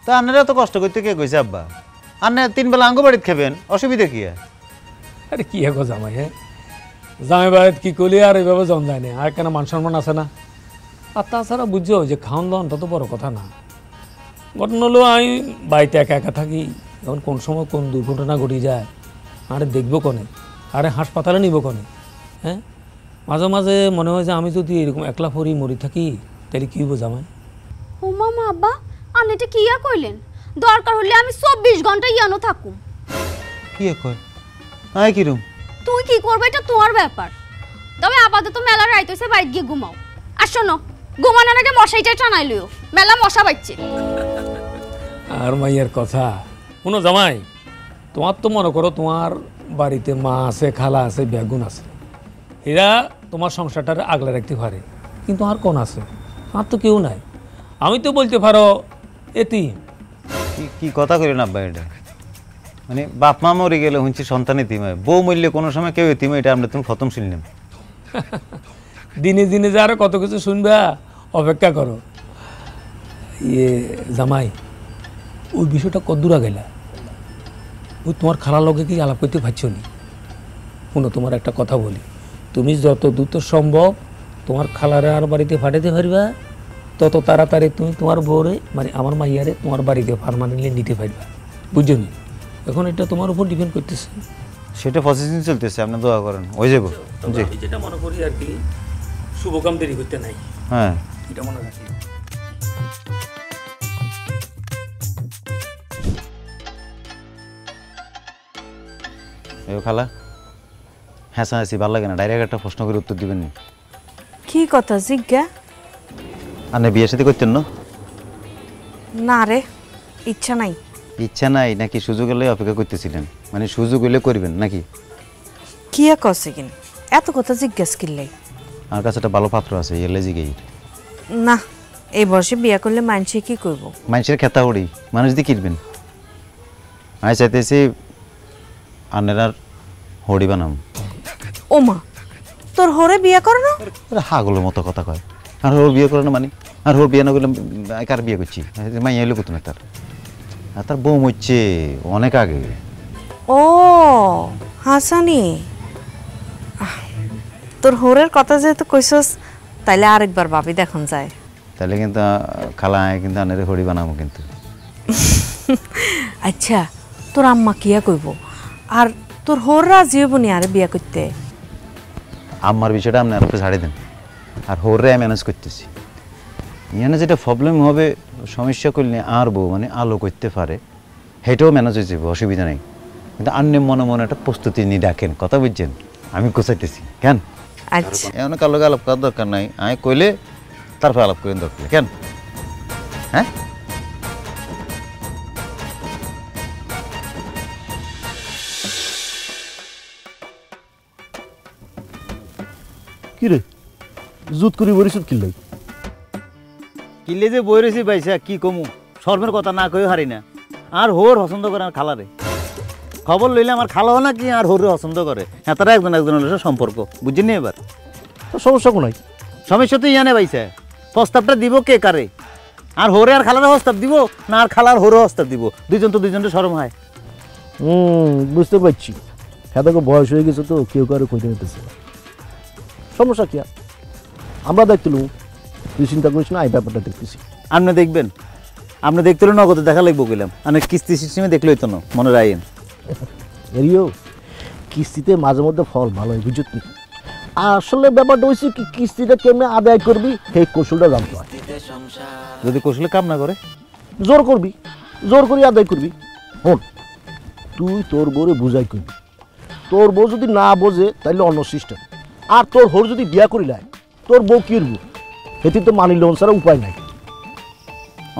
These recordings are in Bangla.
তা আপনারা তো কষ্ট করতে কে কইছে আব্বা? আপনি 3 বেলা আঙ্গ বাড়িতে খাবেন, অসুবিধা কি? আরে কি গো জামাই, হ্যাঁ জামাই বাড়িতে কি করলি আর এইভাবে জন যায় না, আর কেন মান সম্মান আছে না? আর তাছাড়া বুঝছো যে খাওয়ান দাওয়ানটা তো বড় কথা না। ঘটনা হলো আমি বাড়িতে একা একা থাকি, এখন কোন সময় কোন দুর্ঘটনা ঘটে যায় আরে দেখবো কনে, আরে হাসপাতালে নিব কনে। হ্যাঁ মাঝে মাঝে মনে হয় যে আমি যদি এরকম একলা পরি মরি থাকি তাহলে কী হবো জামাই? ও মামা আব্বা আপনি এটা কি কইলেন? দরকার হলে আমি 24 ঘন্টা ইয়ানো থাকুম। কি কয়? আয় কিরম? তুই কি করবে এটা তোমার ব্যাপার। তবে আপাতত মেলা রাইত হইছে, বাড়ি গিয়ে ঘুমাও। আর শোনো, ঘুমানোর আগে মশাইটা টানাই লিও, মেলা মশা বাইছে। আর মাইয়ের কথা শুনো জামাই, তোমার তো মনে করো তোমার বাড়িতে মা আছে, খালা আছে, বেগুন আছে, এরা তোমার সংসারটারে আগলে রাখতে পারে, কিন্তু আর কোন আছে? আর তো কেউ নাই। আমি তো বলতে পারো এতিম। কি কথা কইলেন আব্বা এটা? মানে বাপ মা মরে গেলে হুঁচি সন্তান এতিম হয়, বউ মরলে কোনো সময় কেউ এতিম হয়, এটা আমরা তুমি প্রথম শুনলাম। দিনে দিনে যে আরো কত কিছু শুনবা, অপেক্ষা করো। ইয়ে জামাই, ওই বিষয়টা কদ্দূরা গেলা? ওই তোমার খালার লগে কি আলাপ করতে পারছো নি? শুনো তোমার একটা কথা বলি, তুমি যত দ্রুত সম্ভব তোমার খালারে আর বাড়িতে পাঠাতে পারবা, তত তাড়াতাড়ি তুমি তোমার বউরে মানে আমার মাইয়ারে তোমার বাড়িতে পার্মানেন্টলি নিতে পারবা, বুঝছো নি? এখন এটা তোমার উপর ডিপেন্ড করতেছে। সেটা প্রসেসিং চলতেছে, আপনি দোয়া করেন হয়ে যাবো। জি যেটা মনে করি আর কি, শুভকাম দেরি করতে নাই। হ্যাঁ এটা মনে রাখি। এও খালা, হ্যাঁ হাসি ভালো লাগে না, ডাইরেক্ট একটা প্রশ্ন করে উত্তর দিবেন নি? কি কথা জিজ্ঞা? আপনি বিয়ে সাথে করতেন না? না রে, ইচ্ছা নাই। ইচ্ছা নাই নাকি সুযোগ এলে অপেক্ষা করতেছিলেন? মানে সুযোগ হলে করবেন নাকি? কি কছে কিন এত কথা জিজ্ঞাস করলে? আমার কাছে একটা ভালো পাত্র আছে, এলে জিগেই। না, এই বয়সে বিয়া করলে মানুষে কি করব? মানুষের খেতা উড়ি, মানুষ দিয়ে কিনবেন। আমি চাইতেছি আন্নার হড়ি বানাম। ও মা, তোর হরে বিয়া করে না? হাগলের মতো কথা কয়। আর ওর বিয়ে করে না মানে? আর ওর বিয়ে না করলে কার বিয়ে করছি? মাইয়া এলো কোথাও তার, আর তার বউ মরছে অনেক আগে। ও হাসানি, তোর হরের কথা যেহেতু কইছস, তাইলে আরেকবার ভাবি দেখুন যায়। তাহলে কিন্তু খালা কিন্তু আনের হড়ি বানাবো কিন্তু। আচ্ছা, তোর আম্মা কিয়া কইব? আর তোর হর রাজি হইব নি আরে বিয়া করতে? আম্মার বিষয়টা আপনি আরো ছাড়িয়ে দেন, আর হোররে ম্যানেজ করতেছি। ইয়ানে যেটা প্রবলেম হবে, সমস্যা করলে আর বউ মানে আলো করতে পারে, সেটাও ম্যানেজ হয়ে যাবে, অসুবিধা নেই। কিন্তু আন্য মনে মনে একটা প্রস্তুতি নিয়ে ডাকেন, কথা বুঝছেন? আমি কোচাইতেছি কেন? আচ্ছা, এমন কালো আলাপ করার দরকার নাই, আমি কইলে তারপর আলাপ করেন দরকার কেন? হ্যাঁ কি রে, জুত করি বরিস কিল্লাই? কিলে যে বই রয়েছি পাইছা কি কমু, শর্মের কথা না কই হারি না। আর হোর পছন্দ করে আর খালারে, খবর লইলে আমার খালাও না কি আর হোরে পছন্দ করে। হ্যাঁ তারা একজন একজনের সম্পর্ক, বুঝিনি? এবার তো সমস্যা কোনাই? সমস্যা তো ইয়ানে পাইছে, প্রস্তাবটা দিব কে কারে? আর হোরে আর খালারে প্রস্তাব দিব না আর খালার হোরে প্রস্তাব দিব? দুইজন তো দুইজনের শরম হয়। বুঝতে পারছি, হ্যাঁ দেখো বয়স হয়ে গেছে তো কেউ কারো কইতে নিতেছে। সমস্যা কি আর, আমরা দেখতেলুম, তুই চিন্তা করিস না, এই ব্যাপারটা দেখতেছি। আপনি দেখবেন? আপনি দেখতে হলে নগদে দেখা লাগবো কইলাম, আমি কিস্তি সিস্টেমে দেখলে হইতো না, মনে রাখেন। এরিও কিস্তিতে মাঝে মধ্যে ফল ভালো হয়, বুঝত নি? আসলে ব্যাপারটা হয়েছে কি, কিস্তিটা কেমনে আদায় করবি সেই কৌশলটা জানতে হয়। যদি কৌশলে কাম না করে? জোর করবি, জোর করে আদায় করবি। হন, তুই তোর বউরে বুঝাই করবি, তোর বউ যদি না বোঝে তাইলে অন্য সিস্টেম। আর তোর হোর যদি বিয়া করিলাই, তোর বউ কি করবো? এটি তো মানি লোন ছাড়া উপায় নাই।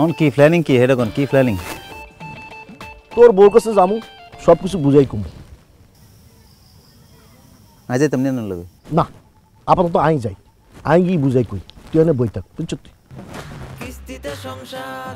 অন কি প্ল্যানিং, কি এটা কোন কি প্ল্যানিং? তোর বউর কাছে যামু, সব কিছু বুঝাই কমু। আজ তেমনি না লাগে না, আপাতত আই যাই, আই গিয়ে বুঝাই কই, তুই এনে বই থাক, বুঝছ? তুই কিস্তিতে সংসার